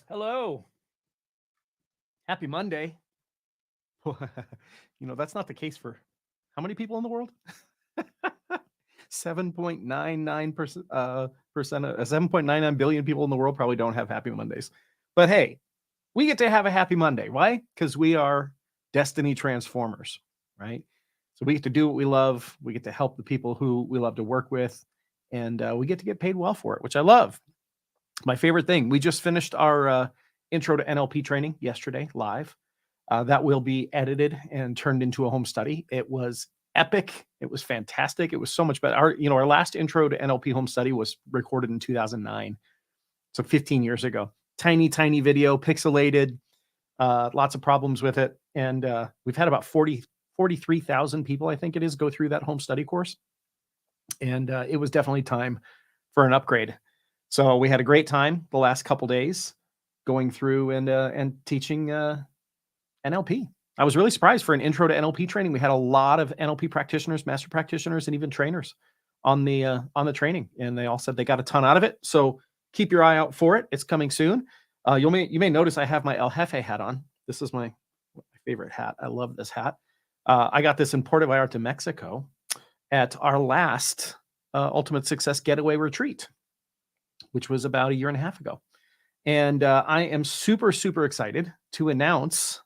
Hello. Happy Monday. That's not the case for how many people in the world? 7.99% percent 7.99 billion people in the world probably don't have happy Mondays. But hey, we get to have a happy Monday. Why? Because we are destiny transformers, right? So we get to do what we love. We get to help the people who we love to work with, and we get to get paid well for it, which I love. My favorite thing. We just finished our intro to NLP training yesterday live. That will be edited and turned into a home study. It was epic. It was fantastic. It was so much better. Our last intro to NLP home study was recorded in 2009, so 15 years ago. Tiny video, pixelated, lots of problems with it, and we've had about 43,000 people, I think it is, go through that home study course, and it was definitely time for an upgrade. So we had a great time the last couple days going through and teaching NLP. I was really surprised for an intro to NLP training. We had a lot of NLP practitioners, master practitioners, and even trainers on the training, and they all said they got a ton out of it. So keep your eye out for it. It's coming soon. You may notice I have my El Jefe hat on. This is my favorite hat. I love this hat. I got this in Puerto Vallarta, Mexico, at our last Ultimate Success Getaway retreat, which was about a year and a half ago. And I am super, super excited to announce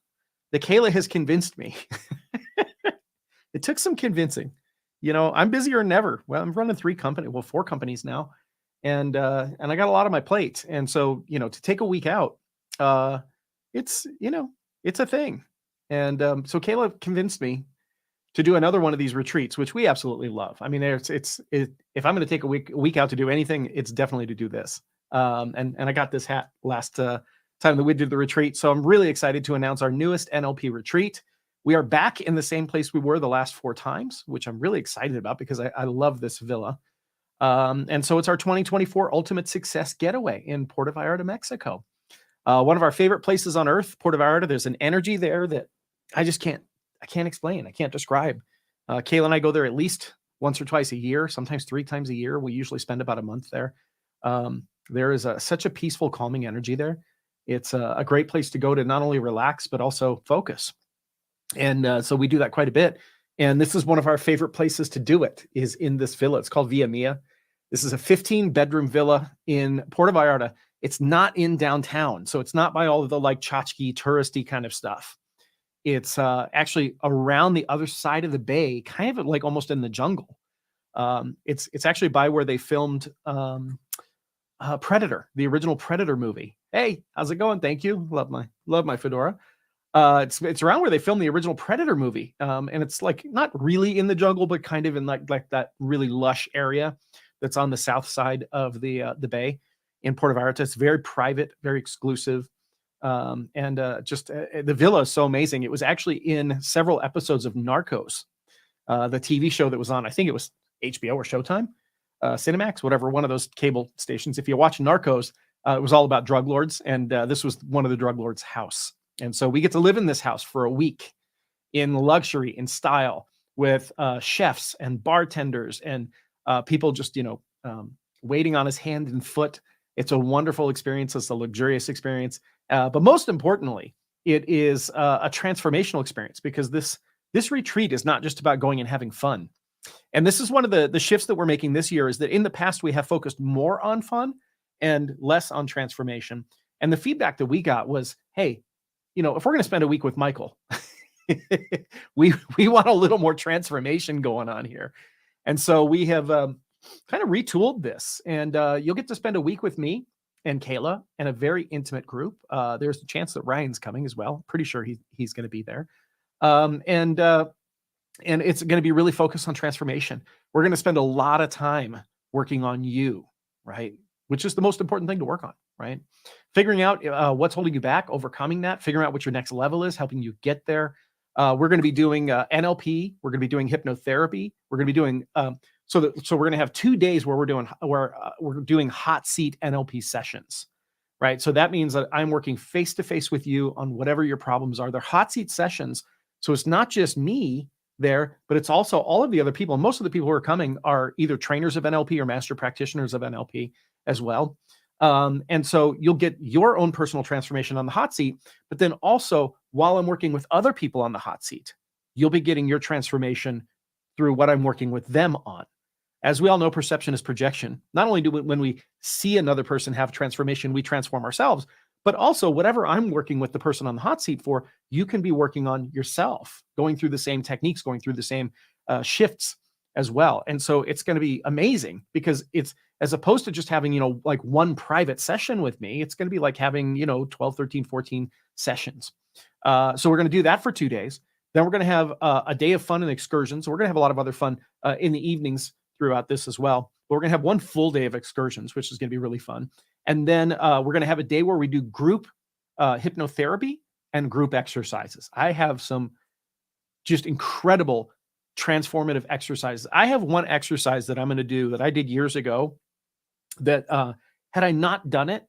that Kayla has convinced me. It took some convincing. I'm busier than ever. Well, I'm running four companies now, and I got a lot on my plate. And so, to take a week out, it's a thing. And so Kayla convinced me to do another one of these retreats, which we absolutely love. I mean, if I'm going to take a week out to do anything, it's definitely to do this. And I got this hat last time that we did the retreat. So I'm really excited to announce our newest NLP retreat. We are back in the same place we were the last 4 times, which I'm really excited about because I love this villa. And so it's our 2024 Ultimate Success Getaway in Puerto Vallarta, Mexico. One of our favorite places on earth, Puerto Vallarta. There's an energy there that I can't explain. I can't describe. Kayla and I go there at least once or twice a year, sometimes 3 times a year. We usually spend about a month there. There is such a peaceful, calming energy there. It's a great place to go to not only relax, but also focus. And so we do that quite a bit. And this is one of our favorite places to do it, is in this villa. It's called Villa Mia. This is a 15-bedroom villa in Puerto Vallarta. It's not in downtown, so it's not by all of the tchotchke, touristy kind of stuff. It's actually around the other side of the bay, kind of like almost in the jungle. It's actually by where they filmed Predator, the original Predator movie. Hey, how's it going? Thank you. Love my fedora. It's around where they filmed the original Predator movie. And it's not really in the jungle, but kind of in like that really lush area that's on the south side of the bay in Puerto Vallarta. It's very private, very exclusive. The villa is so amazing. It was actually in several episodes of Narcos, the TV show that was on, I think it was HBO or Showtime, Cinemax, whatever, one of those cable stations. If you watch Narcos, it was all about drug lords, and this was one of the drug lords' house. And so we get to live in this house for a week in luxury, in style, with chefs and bartenders and people just, waiting on his hand and foot. It's a wonderful experience. It's a luxurious experience. But most importantly, it is a transformational experience, because this retreat is not just about going and having fun. And this is one of the shifts that we're making this year, is that in the past, we have focused more on fun and less on transformation. And the feedback that we got was, hey, if we're going to spend a week with Michael, we want a little more transformation going on here. And so we have kind of retooled this, and you'll get to spend a week with me and Kayla and a very intimate group. There's a chance that Ryan's coming as well. Pretty sure he's going to be there. And it's going to be really focused on transformation. We're going to spend a lot of time working on you, right? Which is the most important thing to work on, right? Figuring out what's holding you back, overcoming that, figuring out what your next level is, helping you get there. We're going to be doing NLP. We're going to be doing hypnotherapy. We're going to be doing so we're going to have 2 days where we're doing hot seat NLP sessions, right? So that means that I'm working face to face with you on whatever your problems are. They're hot seat sessions, so it's not just me there, but it's also all of the other people. And most of the people who are coming are either trainers of NLP or master practitioners of NLP as well. And so you'll get your own personal transformation on the hot seat, but then also while I'm working with other people on the hot seat, you'll be getting your transformation through what I'm working with them on. As we all know, perception is projection. Not only do we, when we see another person have transformation, we transform ourselves, but also whatever I'm working with the person on the hot seat for, you can be working on yourself, going through the same techniques, going through the same shifts as well. And so it's going to be amazing because it's, as opposed to just having, like one private session with me, it's going to be like having, 12, 13, 14 sessions. So we're going to do that for 2 days. Then we're going to have a day of fun and excursions. So we're going to have a lot of other fun in the evenings throughout this as well. But we're going to have one full day of excursions, which is going to be really fun. And then we're going to have a day where we do group hypnotherapy and group exercises. I have some just incredible transformative exercises. I have one exercise that I'm going to do that I did years ago that had I not done it,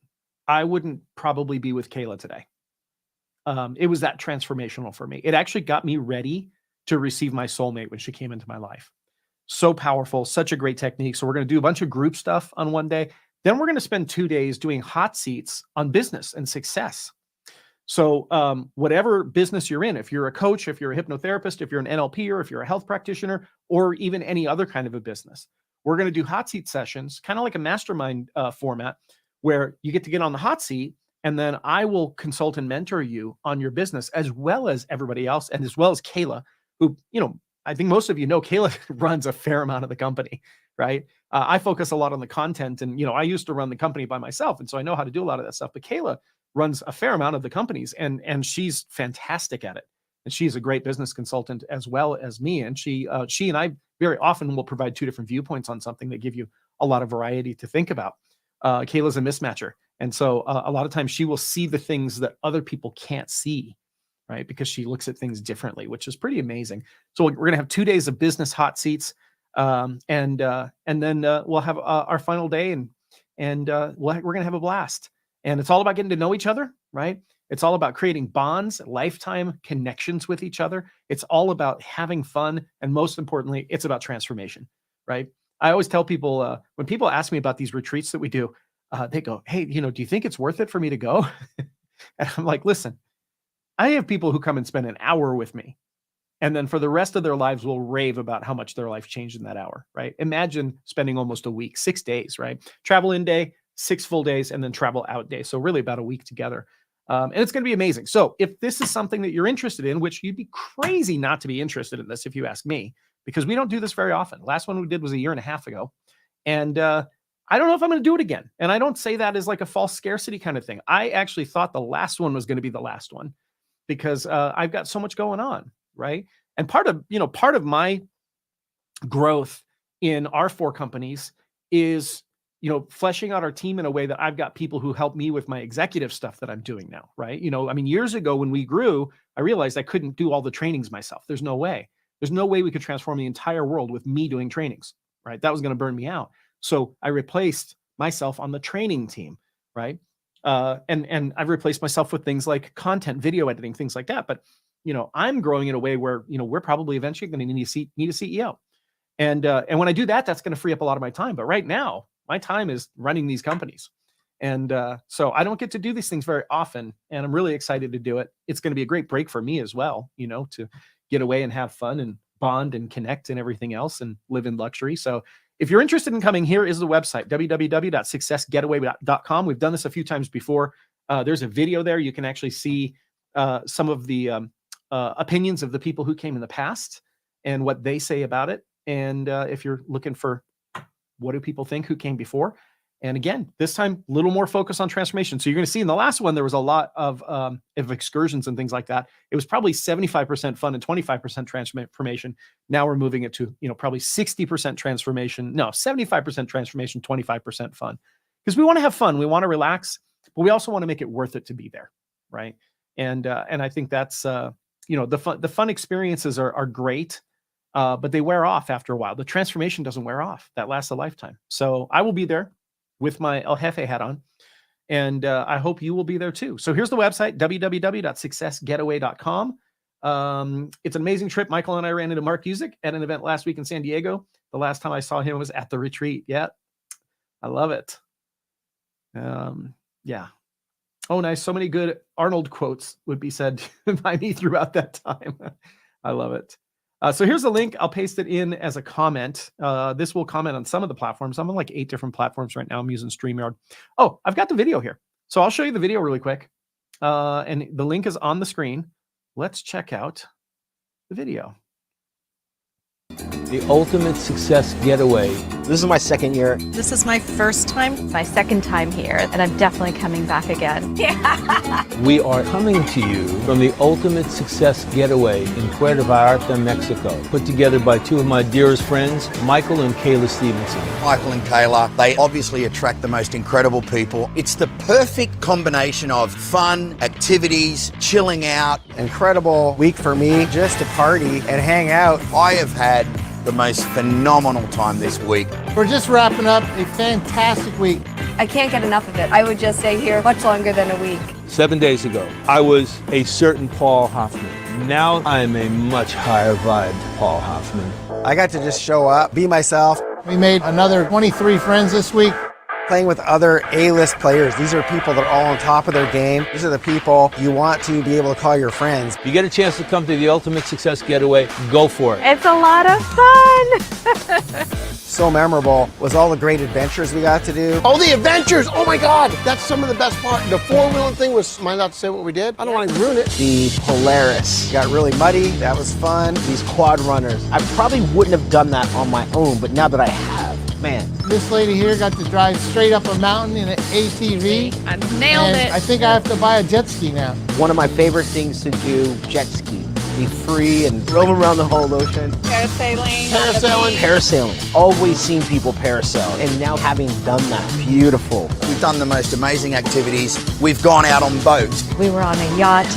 I wouldn't probably be with Kayla today. It was that transformational for me. It actually got me ready to receive my soulmate when she came into my life. So powerful, such a great technique. So we're going to do a bunch of group stuff on one day. Then we're going to spend 2 days doing hot seats on business and success. So whatever business you're in, if you're a coach, if you're a hypnotherapist, if you're an NLP, or if you're a health practitioner, or even any other kind of a business, we're going to do hot seat sessions, kind of like a mastermind format, where you get to get on the hot seat, and then I will consult and mentor you on your business, as well as everybody else, and as well as Kayla, who, I think most of you know Kayla runs a fair amount of the company, right? I focus a lot on the content, and I used to run the company by myself, and so I know how to do a lot of that stuff. But Kayla runs a fair amount of the companies, and she's fantastic at it. And she's a great business consultant as well as me. And she and I very often will provide 2 different viewpoints on something that give you a lot of variety to think about. Kayla's a mismatcher, and so a lot of times she will see the things that other people can't see, right? Because she looks at things differently, which is pretty amazing. So we're going to have 2 days of business hot seats, and then we'll have our final day, and we're going to have a blast. And it's all about getting to know each other, right? It's all about creating bonds, lifetime connections with each other. It's all about having fun, and most importantly, it's about transformation, right? I always tell people when people ask me about these retreats that we do, they go, "Hey, do you think it's worth it for me to go?" And I'm like, "Listen, I have people who come and spend an hour with me, and then for the rest of their lives will rave about how much their life changed in that hour, right? Imagine spending almost a week, 6 days, right? Travel in day, 6 full days, and then travel out day. So really about a week together. And it's going to be amazing. So if this is something that you're interested in, which you'd be crazy not to be interested in this if you ask me, because we don't do this very often. Last one we did was 1.5 years ago. And I don't know if I'm going to do it again. And I don't say that as like a false scarcity kind of thing. I actually thought the last one was going to be the last one, because I've got so much going on, right? And part of my growth in our 4 companies is, fleshing out our team in a way that I've got people who help me with my executive stuff that I'm doing now, right? Years ago when we grew, I realized I couldn't do all the trainings myself. There's no way we could transform the entire world with me doing trainings, right? That was going to burn me out. So I replaced myself on the training team, right? And I've replaced myself with things like content, video editing, things like that. But I'm growing in a way where we're probably eventually going to need a CEO, and when I do that, that's going to free up a lot of my time. But right now, my time is running these companies, and so I don't get to do these things very often. And I'm really excited to do it. It's going to be a great break for me as well, to get away and have fun and bond and connect and everything else and live in luxury. So if you're interested in coming, here is the website, www.successgetaway.com. We've done this a few times before. There's a video there. You can actually see some of the opinions of the people who came in the past and what they say about it. And if you're looking for what do people think who came before, and again, this time a little more focus on transformation. So you're going to see in the last one, there was a lot of excursions and things like that. It was probably 75% fun and 25% transformation. Now we're moving it to, probably 60% transformation. No, 75% transformation, 25% fun, because we want to have fun. We want to relax, but we also want to make it worth it to be there. Right. And I think that's, the fun experiences are great, but they wear off after a while. The transformation doesn't wear off. That lasts a lifetime. So I will be there with my El Jefe hat on, and I hope you will be there too. So here's the website, www.successgetaway.com. It's an amazing trip. Michael and I ran into Mark Usick at an event last week in San Diego. The last time I saw him was at the retreat. Yeah, I love it. Yeah. Oh, nice. So many good Arnold quotes would be said by me throughout that time. I love it. So here's the link. I'll paste it in as a comment. This will comment on some of the platforms. I'm on like 8 different platforms right now. I'm using StreamYard. Oh, I've got the video here. So I'll show you the video really quick. And the link is on the screen. Let's check out the video. The Ultimate Success Getaway. This is my second year. This is my first time. My second time here, and I'm definitely coming back again. We are coming to you from the Ultimate Success Getaway in Puerto Vallarta, Mexico, put together by 2 of my dearest friends, Michael and Kayla Stevenson. Michael and Kayla, they obviously attract the most incredible people. It's the perfect combination of fun, activities, chilling out. Incredible week for me, just to party and hang out. I have had the most phenomenal time this week. We're just wrapping up a fantastic week. I can't get enough of it. I would just stay here much longer than a week. 7 days ago, I was a certain Paul Hoffman. Now I'm a much higher vibe Paul Hoffman. I got to just show up, be myself, We made another 23 friends this week. playing with other A-list players. These are people that are all on top of their game. These are the people you want to be able to call your friends. If you get a chance to come to the Ultimate Success Getaway, go for it. It's a lot of fun. So memorable was all the great adventures we got to do. Oh, the adventures! Oh my God! That's some of the best part. The four-wheeling thing was, am I allowed to say what we did? I don't want to ruin it. The Polaris got really muddy. That was fun. These quad runners. I probably wouldn't have done that on my own, but now that I have, man. This lady here got to drive straight up a mountain in an ATV. I nailed it. I think I have to buy a jet ski now. One of my favorite things to do, jet ski. Be free and roam around the whole ocean. Parasailing. Always seen people parasail, and now having done that, beautiful. We've done the most amazing activities. We've gone out on boats. We were on a yacht.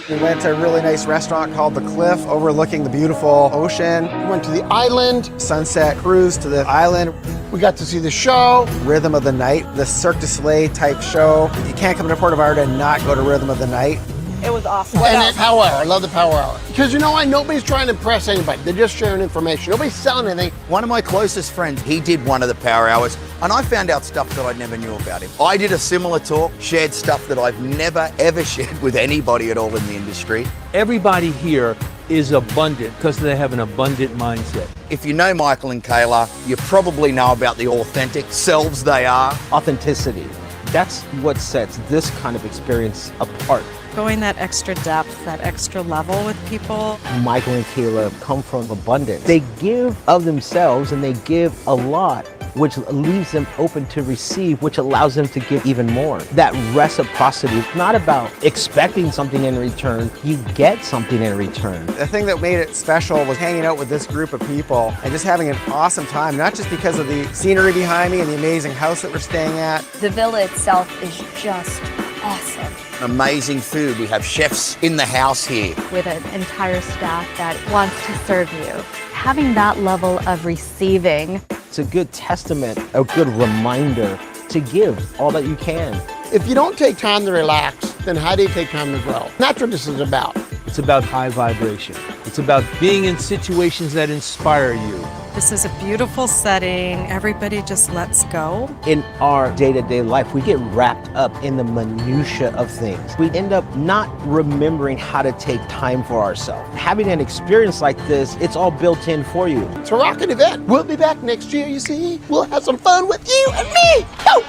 We went to a really nice restaurant called The Cliff, overlooking the beautiful ocean. We went to the island. Sunset cruise to the island. We got to see the show. Rhythm of the Night, the Cirque du Soleil type show. You can't come to Puerto Vallarta and not go to Rhythm of the Night. It was awesome. And the power hour. I love the power hour. Because you know what? Nobody's trying to impress anybody. They're just sharing information. Nobody's selling anything. One of my closest friends, he did one of the power hours, and I found out stuff that I never knew about him. I did a similar talk, shared stuff that I've never, ever shared with anybody at all in the industry. Everybody here is abundant because they have an abundant mindset. If you know Michael and Kayla, you probably know about the authentic selves they are. Authenticity. That's what sets this kind of experience apart. Going that extra depth, that extra level with people. Michael and Kayla come from abundance. They give of themselves and they give a lot, which leaves them open to receive, which allows them to give even more. That reciprocity is not about expecting something in return. You get something in return. The thing that made it special was hanging out with this group of people and just having an awesome time, not just because of the scenery behind me and the amazing house that we're staying at. The villa itself is just awesome. Amazing food. We have chefs in the house here. With an entire staff that wants to serve you. Having that level of receiving. It's a good testament, a good reminder to give all that you can. If you don't take time to relax, then how do you take time to grow? That's what this is about. It's about high vibration. It's about being in situations that inspire you. This is a beautiful setting. Everybody just lets go. In our day-to-day life, we get wrapped up in the minutia of things. We end up not remembering how to take time for ourselves. Having an experience like this, it's all built in for you. It's a rocking event. We'll be back next year, you see. We'll have some fun with you and me. Go!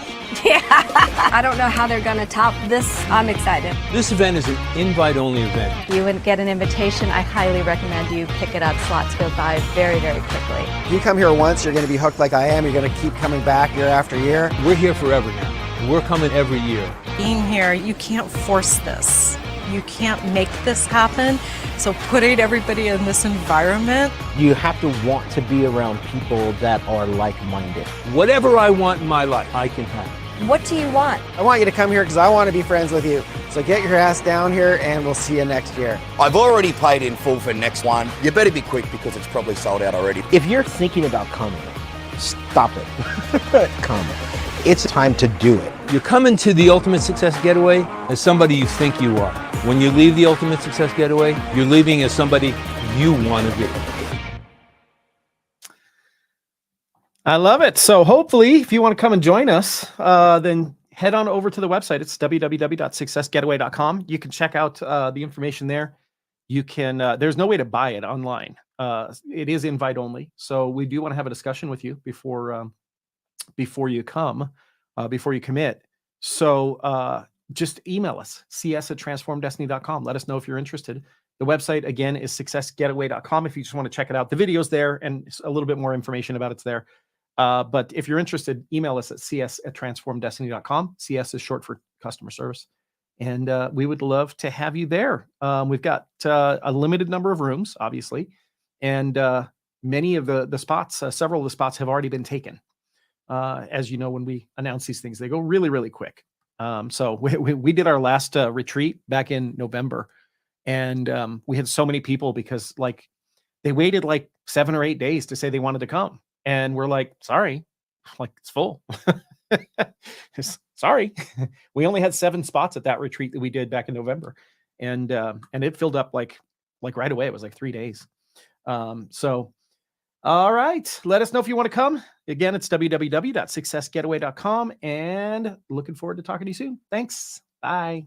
Yeah. I don't know how they're going to top this. I'm excited. This event is an invite-only event. If you would get an invitation, I highly recommend you pick it up. Slots go by very, very quickly. If you come here once, you're going to be hooked like I am. You're going to keep coming back year after year. We're here forever now. We're coming every year. Being here, you can't force this. You can't make this happen. So putting everybody in this environment. You have to want to be around people that are like-minded. Whatever I want in my life, I can have. What do you want? I want you to come here because I want to be friends with you. So get your ass down here and we'll see you next year. I've already paid in full for next one. You better be quick because it's probably sold out already. If you're thinking about coming, stop it. Come. It's time to do it. You're coming to the Ultimate Success Getaway as somebody you think you are. When you leave the Ultimate Success Getaway, you're leaving as somebody you want to be. I love it. So hopefully, if you want to come and join us, then head on over to the website. It's www.successgetaway.com. You can check out the information there. You can. There's no way to buy it online. It is invite only. So we do want to have a discussion with you before you come, before you commit. So just email us, cs@transformdestiny.com. Let us know if you're interested. The website, again, is successgetaway.com. If you just want to check it out, the video's there and a little bit more information about it's there. But if you're interested, email us at cs@transformdestiny.com. CS is short for customer service. And we would love to have you there. We've got a limited number of rooms, obviously. And many of the spots, several of the spots have already been taken. As you know, when we announce these things, they go really, really quick. So we did our last retreat back in November. And we had so many people because like they waited like 7 or 8 days to say they wanted to come. And we're like, sorry, like it's full. Sorry. We only had 7 spots at that retreat that we did back in November. And it filled up like right away. It was like 3 days. So, all right. Let us know if you want to come. Again, it's www.successgetaway.com and looking forward to talking to you soon. Thanks. Bye.